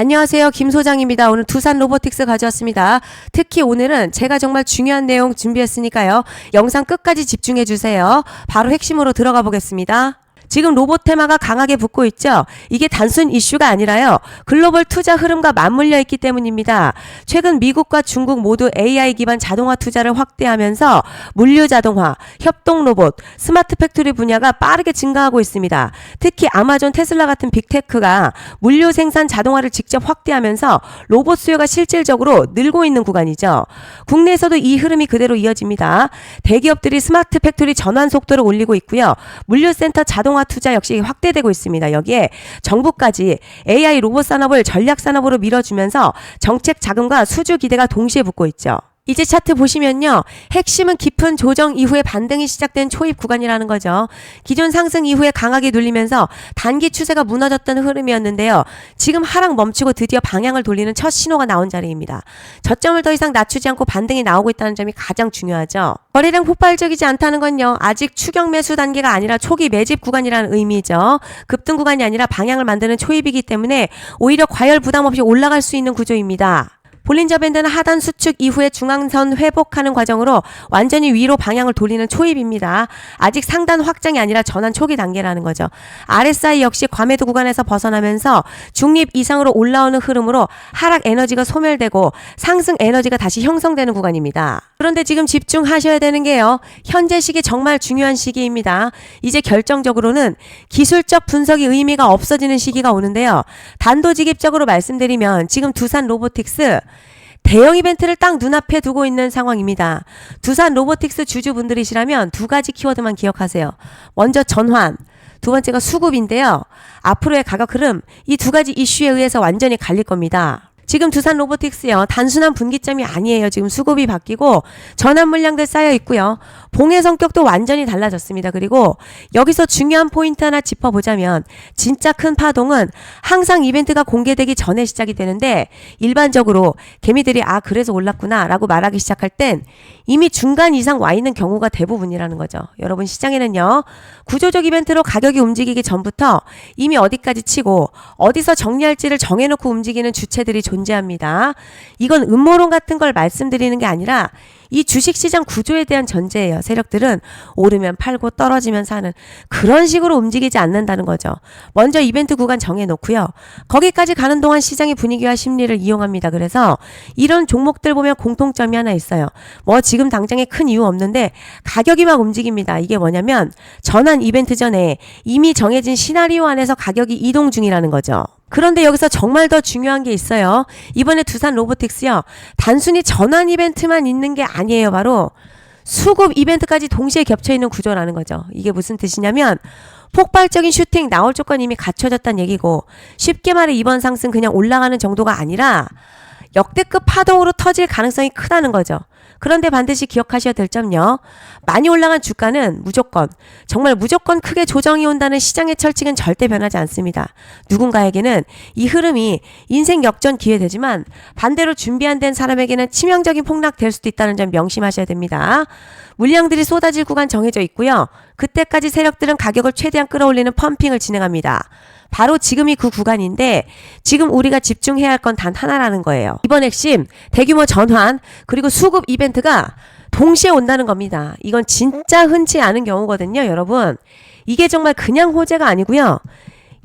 안녕하세요. 김 소장입니다. 오늘 두산 로보틱스 가져왔습니다. 특히 오늘은 제가 정말 중요한 내용 준비했으니까요. 영상 끝까지 집중해 주세요. 바로 핵심으로 들어가 보겠습니다. 지금 로봇 테마가 강하게 붙고 있죠. 이게 단순 이슈가 아니라요. 글로벌 투자 흐름과 맞물려 있기 때문입니다. 최근 미국과 중국 모두 AI 기반 자동화 투자를 확대하면서 물류 자동화, 협동 로봇, 스마트 팩토리 분야가 빠르게 증가하고 있습니다. 특히 아마존, 테슬라 같은 빅테크가 물류 생산 자동화를 직접 확대하면서 로봇 수요가 실질적으로 늘고 있는 구간이죠. 국내에서도 이 흐름이 그대로 이어집니다. 대기업들이 스마트 팩토리 전환 속도를 올리고 있고요. 물류센터 자동화 투자 역시 확대되고 있습니다. 여기에 정부까지 AI 로봇 산업을 전략 산업으로 밀어주면서 정책 자금과 수주 기대가 동시에 붙고 있죠. 이제 차트 보시면요. 핵심은 깊은 조정 이후에 반등이 시작된 초입 구간이라는 거죠. 기존 상승 이후에 강하게 눌리면서 단기 추세가 무너졌던 흐름이었는데요. 지금 하락 멈추고 드디어 방향을 돌리는 첫 신호가 나온 자리입니다. 저점을 더 이상 낮추지 않고 반등이 나오고 있다는 점이 가장 중요하죠. 거래량 폭발적이지 않다는 건요. 아직 추격 매수 단계가 아니라 초기 매집 구간이라는 의미죠. 급등 구간이 아니라 방향을 만드는 초입이기 때문에 오히려 과열 부담 없이 올라갈 수 있는 구조입니다. 볼린저 밴드는 하단 수축 이후에 중앙선 회복하는 과정으로 완전히 위로 방향을 돌리는 초입입니다. 아직 상단 확장이 아니라 전환 초기 단계라는 거죠. RSI 역시 과매도 구간에서 벗어나면서 중립 이상으로 올라오는 흐름으로 하락 에너지가 소멸되고 상승 에너지가 다시 형성되는 구간입니다. 그런데 지금 집중하셔야 되는 게요. 현재 시기 정말 중요한 시기입니다. 이제 결정적으로는 기술적 분석이 의미가 없어지는 시기가 오는데요. 단도직입적으로 말씀드리면 지금 두산 로보틱스 대형 이벤트를 딱 눈앞에 두고 있는 상황입니다. 두산 로보틱스 주주분들이시라면 두 가지 키워드만 기억하세요. 먼저 전환, 두 번째가 수급인데요. 앞으로의 가격 흐름, 이 두 가지 이슈에 의해서 완전히 갈릴 겁니다. 지금 두산 로보틱스요. 단순한 분기점이 아니에요. 지금 수급이 바뀌고 전환 물량들 쌓여 있고요. 봉의 성격도 완전히 달라졌습니다. 그리고 여기서 중요한 포인트 하나 짚어보자면 진짜 큰 파동은 항상 이벤트가 공개되기 전에 시작이 되는데 일반적으로 개미들이 그래서 올랐구나 라고 말하기 시작할 땐 이미 중간 이상 와 있는 경우가 대부분이라는 거죠. 여러분 시장에는요. 구조적 이벤트로 가격이 움직이기 전부터 이미 어디까지 치고 어디서 정리할지를 정해놓고 움직이는 주체들이 존재합니다. 이건 음모론 같은 걸 말씀드리는 게 아니라 이 주식시장 구조에 대한 전제예요. 세력들은 오르면 팔고 떨어지면 사는 그런 식으로 움직이지 않는다는 거죠. 먼저 이벤트 구간 정해놓고요. 거기까지 가는 동안 시장의 분위기와 심리를 이용합니다. 그래서 이런 종목들 보면 공통점이 하나 있어요. 뭐 지금 당장에 큰 이유 없는데 가격이 막 움직입니다. 이게 뭐냐면 전환 이벤트 전에 이미 정해진 시나리오 안에서 가격이 이동 중이라는 거죠. 그런데 여기서 정말 더 중요한 게 있어요. 이번에 두산 로보틱스요. 단순히 전환 이벤트만 있는 게 아니에요. 바로 수급 이벤트까지 동시에 겹쳐있는 구조라는 거죠. 이게 무슨 뜻이냐면 폭발적인 슈팅 나올 조건 이미 갖춰졌다는 얘기고 쉽게 말해 이번 상승 그냥 올라가는 정도가 아니라 역대급 파동으로 터질 가능성이 크다는 거죠. 그런데 반드시 기억하셔야 될 점요. 많이 올라간 주가는 정말 무조건 크게 조정이 온다는 시장의 철칙은 절대 변하지 않습니다. 누군가에게는 이 흐름이 인생 역전 기회되지만 반대로 준비 안 된 사람에게는 치명적인 폭락 될 수도 있다는 점 명심하셔야 됩니다. 물량들이 쏟아질 구간 정해져 있고요. 그때까지 세력들은 가격을 최대한 끌어올리는 펌핑을 진행합니다. 바로 지금이 그 구간인데 지금 우리가 집중해야 할 건 단 하나라는 거예요. 이번 핵심 대규모 전환 그리고 수급 이벤트가 동시에 온다는 겁니다. 이건 진짜 흔치 않은 경우거든요. 여러분 이게 정말 그냥 호재가 아니고요.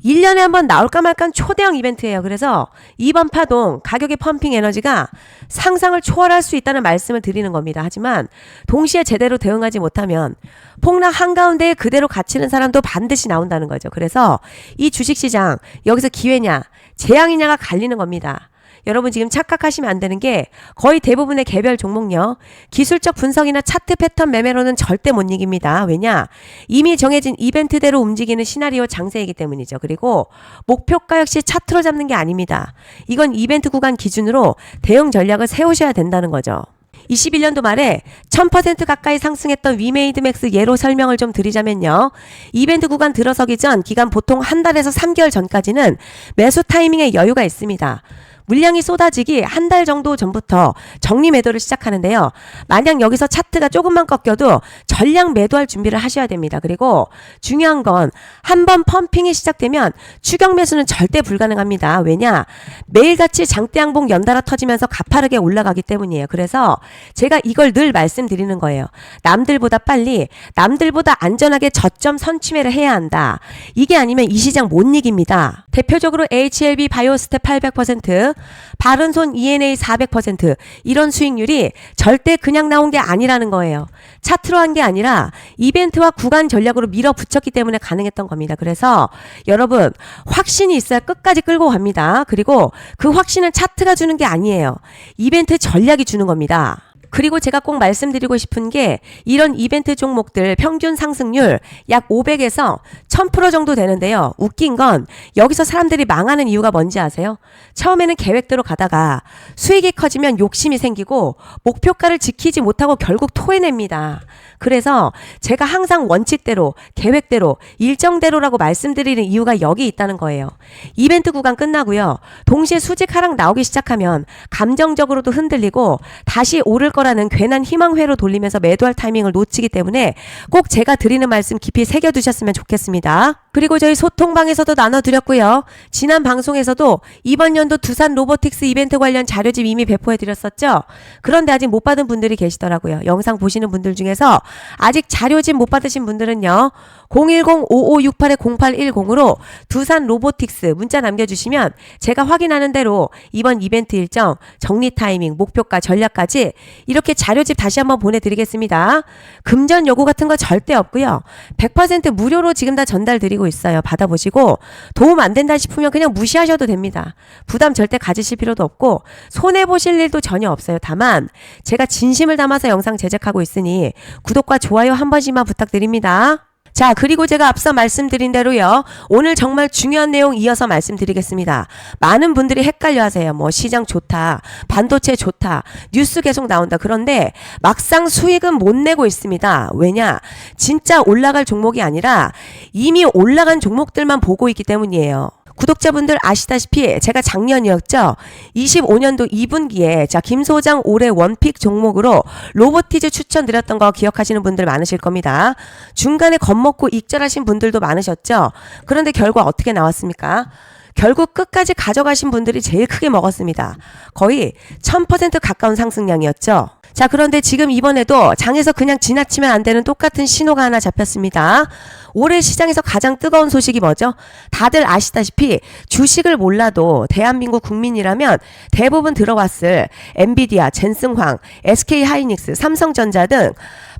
1년에 한번 나올까 말까 초대형 이벤트예요. 그래서 이번 파동 가격의 펌핑 에너지가 상상을 초월할 수 있다는 말씀을 드리는 겁니다. 하지만 동시에 제대로 대응하지 못하면 폭락 한가운데에 그대로 갇히는 사람도 반드시 나온다는 거죠. 그래서 이 주식시장 여기서 기회냐 재앙이냐가 갈리는 겁니다. 여러분 지금 착각하시면 안 되는 게 거의 대부분의 개별 종목요. 기술적 분석이나 차트 패턴 매매로는 절대 못 이깁니다. 왜냐? 이미 정해진 이벤트대로 움직이는 시나리오 장세이기 때문이죠. 그리고 목표가 역시 차트로 잡는 게 아닙니다. 이건 이벤트 구간 기준으로 대응 전략을 세우셔야 된다는 거죠. 21년도 말에 1000% 가까이 상승했던 위메이드맥스 예로 설명을 좀 드리자면요. 이벤트 구간 들어서기 전 기간 보통 한 달에서 3개월 전까지는 매수 타이밍에 여유가 있습니다. 물량이 쏟아지기 한 달 정도 전부터 정리 매도를 시작하는데요. 만약 여기서 차트가 조금만 꺾여도 전량 매도할 준비를 하셔야 됩니다. 그리고 중요한 건 한 번 펌핑이 시작되면 추격 매수는 절대 불가능합니다. 왜냐? 매일같이 장대 양봉 연달아 터지면서 가파르게 올라가기 때문이에요. 그래서 제가 이걸 늘 말씀드리는 거예요. 남들보다 빨리, 남들보다 안전하게 저점 선취매를 해야 한다. 이게 아니면 이 시장 못 이깁니다. 대표적으로 HLB 바이오스텝 800%, 바른손 ENA 400% 이런 수익률이 절대 그냥 나온 게 아니라는 거예요. 차트로 한 게 아니라 이벤트와 구간 전략으로 밀어붙였기 때문에 가능했던 겁니다. 그래서 여러분 확신이 있어야 끝까지 끌고 갑니다. 그리고 그 확신은 차트가 주는 게 아니에요. 이벤트 전략이 주는 겁니다. 그리고 제가 꼭 말씀드리고 싶은 게 이런 이벤트 종목들 평균 상승률 약 500에서 1000% 정도 되는데요. 웃긴 건 여기서 사람들이 망하는 이유가 뭔지 아세요? 처음에는 계획대로 가다가 수익이 커지면 욕심이 생기고 목표가를 지키지 못하고 결국 토해냅니다. 그래서 제가 항상 원칙대로, 계획대로, 일정대로라고 말씀드리는 이유가 여기 있다는 거예요. 이벤트 구간 끝나고요. 동시에 수직 하락 나오기 시작하면 감정적으로도 흔들리고 다시 오를 거라는 괜한 희망회로 돌리면서 매도할 타이밍을 놓치기 때문에 꼭 제가 드리는 말씀 깊이 새겨두셨으면 좋겠습니다. 그리고 저희 소통방에서도 나눠드렸고요. 지난 방송에서도 이번 연도 두산 로보틱스 이벤트 관련 자료집 이미 배포해드렸었죠. 그런데 아직 못 받은 분들이 계시더라고요. 영상 보시는 분들 중에서 아직 자료집 못 받으신 분들은요. 010-5568-0810으로 두산 로보틱스 문자 남겨주시면 제가 확인하는 대로 이번 이벤트 일정, 정리 타이밍, 목표가, 전략까지 이렇게 자료집 다시 한번 보내드리겠습니다. 금전 요구 같은 거 절대 없고요. 100% 무료로 지금 다 전달드리고 있어요. 받아보시고 도움 안 된다 싶으면 그냥 무시하셔도 됩니다. 부담 절대 가지실 필요도 없고 손해보실 일도 전혀 없어요. 다만 제가 진심을 담아서 영상 제작하고 있으니 구독과 좋아요 한 번씩만 부탁드립니다. 자, 그리고 제가 앞서 말씀드린 대로요. 오늘 정말 중요한 내용 이어서 말씀드리겠습니다. 많은 분들이 헷갈려 하세요. 뭐 시장 좋다, 반도체 좋다, 뉴스 계속 나온다. 그런데 막상 수익은 못 내고 있습니다. 왜냐? 진짜 올라갈 종목이 아니라 이미 올라간 종목들만 보고 있기 때문이에요. 구독자분들 아시다시피 제가 작년이었죠. 25년도 2분기에 김 소장 올해 원픽 종목으로 로보티즈 추천드렸던 거 기억하시는 분들 많으실 겁니다. 중간에 겁먹고 익절하신 분들도 많으셨죠. 그런데 결과 어떻게 나왔습니까? 결국 끝까지 가져가신 분들이 제일 크게 먹었습니다. 거의 1000% 가까운 상승량이었죠. 자, 그런데 지금 이번에도 장에서 그냥 지나치면 안 되는 똑같은 신호가 하나 잡혔습니다. 올해 시장에서 가장 뜨거운 소식이 뭐죠? 다들 아시다시피 주식을 몰라도 대한민국 국민이라면 대부분 들어왔을 엔비디아, 젠슨황, SK하이닉스, 삼성전자 등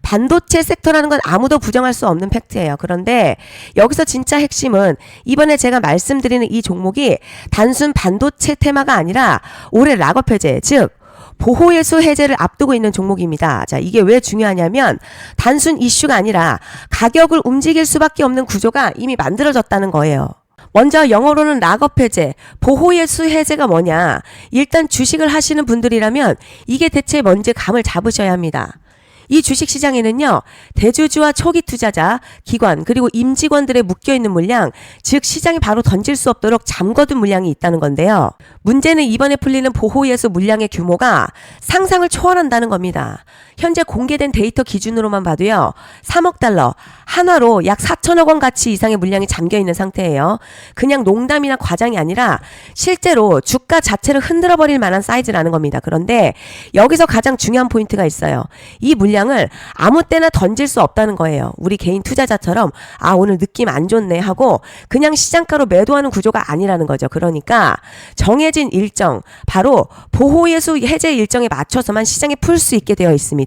반도체 섹터라는 건 아무도 부정할 수 없는 팩트예요. 그런데 여기서 진짜 핵심은 이번에 제가 말씀드리는 이 종목이 단순 반도체 테마가 아니라 올해 락업 해제, 즉 보호예수 해제를 앞두고 있는 종목입니다. 자, 이게 왜 중요하냐면 단순 이슈가 아니라 가격을 움직일 수밖에 없는 구조가 이미 만들어졌다는 거예요. 먼저 영어로는 락업 해제, 보호예수 해제가 뭐냐? 일단 주식을 하시는 분들이라면 이게 대체 뭔지 감을 잡으셔야 합니다. 이 주식시장에는요. 대주주와 초기 투자자, 기관 그리고 임직원들의 묶여있는 물량, 즉 시장에 바로 던질 수 없도록 잠궈둔 물량이 있다는 건데요. 문제는 이번에 풀리는 보호예수 물량의 규모가 상상을 초월한다는 겁니다. 현재 공개된 데이터 기준으로만 봐도요. 3억 달러, 한화로 약 4천억 원 가치 이상의 물량이 잠겨있는 상태예요. 그냥 농담이나 과장이 아니라 실제로 주가 자체를 흔들어버릴 만한 사이즈라는 겁니다. 그런데 여기서 가장 중요한 포인트가 있어요. 이 물량을 아무 때나 던질 수 없다는 거예요. 우리 개인 투자자처럼 아 오늘 느낌 안 좋네 하고 그냥 시장가로 매도하는 구조가 아니라는 거죠. 그러니까 정해진 일정, 바로 보호예수 해제 일정에 맞춰서만 시장에 풀 수 있게 되어 있습니다.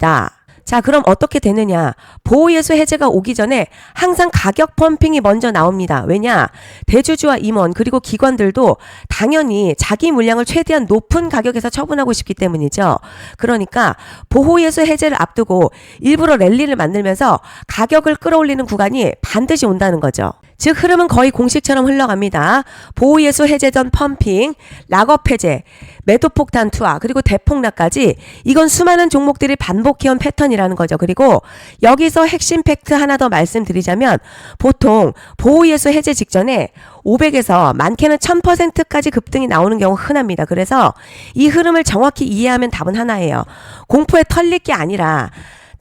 자, 그럼 어떻게 되느냐? 보호예수 해제가 오기 전에 항상 가격 펌핑이 먼저 나옵니다. 왜냐? 대주주와 임원 그리고 기관들도 당연히 자기 물량을 최대한 높은 가격에서 처분하고 싶기 때문이죠. 그러니까 보호예수 해제를 앞두고 일부러 랠리를 만들면서 가격을 끌어올리는 구간이 반드시 온다는 거죠. 즉 흐름은 거의 공식처럼 흘러갑니다. 보호예수 해제 전 펌핑, 락업 해제, 매도폭탄 투하, 그리고 대폭락까지 이건 수많은 종목들이 반복해온 패턴이라는 거죠. 그리고 여기서 핵심 팩트 하나 더 말씀드리자면 보통 보호예수 해제 직전에 500에서 많게는 1000%까지 급등이 나오는 경우 흔합니다. 그래서 이 흐름을 정확히 이해하면 답은 하나예요. 공포에 털릴 게 아니라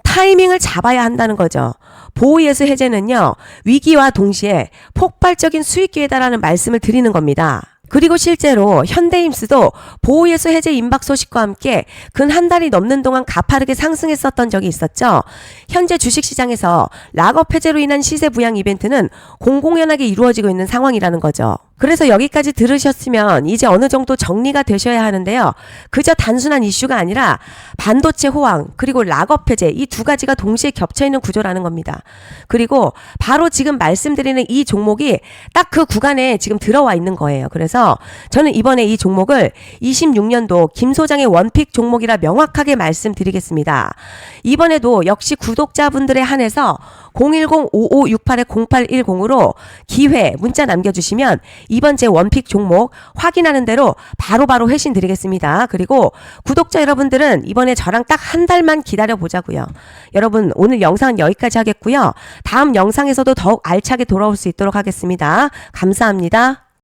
타이밍을 잡아야 한다는 거죠. 보호예수 해제는요, 위기와 동시에 폭발적인 수익 기회다라는 말씀을 드리는 겁니다. 그리고 실제로 현대임스도 보호예수 해제 임박 소식과 함께 근 한 달이 넘는 동안 가파르게 상승했었던 적이 있었죠. 현재 주식시장에서 락업 해제로 인한 시세 부양 이벤트는 공공연하게 이루어지고 있는 상황이라는 거죠. 그래서 여기까지 들으셨으면 이제 어느 정도 정리가 되셔야 하는데요. 그저 단순한 이슈가 아니라 반도체 호황 그리고 락업 해제 이 두 가지가 동시에 겹쳐있는 구조라는 겁니다. 그리고 바로 지금 말씀드리는 이 종목이 딱 그 구간에 지금 들어와 있는 거예요. 그래서 저는 이번에 이 종목을 26년도 김 소장의 원픽 종목이라 명확하게 말씀드리겠습니다. 이번에도 역시 구독자분들에 한해서 010-5568-0810으로 기회 문자 남겨주시면 이번 제 원픽 종목 확인하는 대로 바로바로 회신 드리겠습니다. 그리고 구독자 여러분들은 이번에 저랑 딱 한 달만 기다려 보자고요. 여러분 오늘 영상은 여기까지 하겠고요. 다음 영상에서도 더욱 알차게 돌아올 수 있도록 하겠습니다. 감사합니다.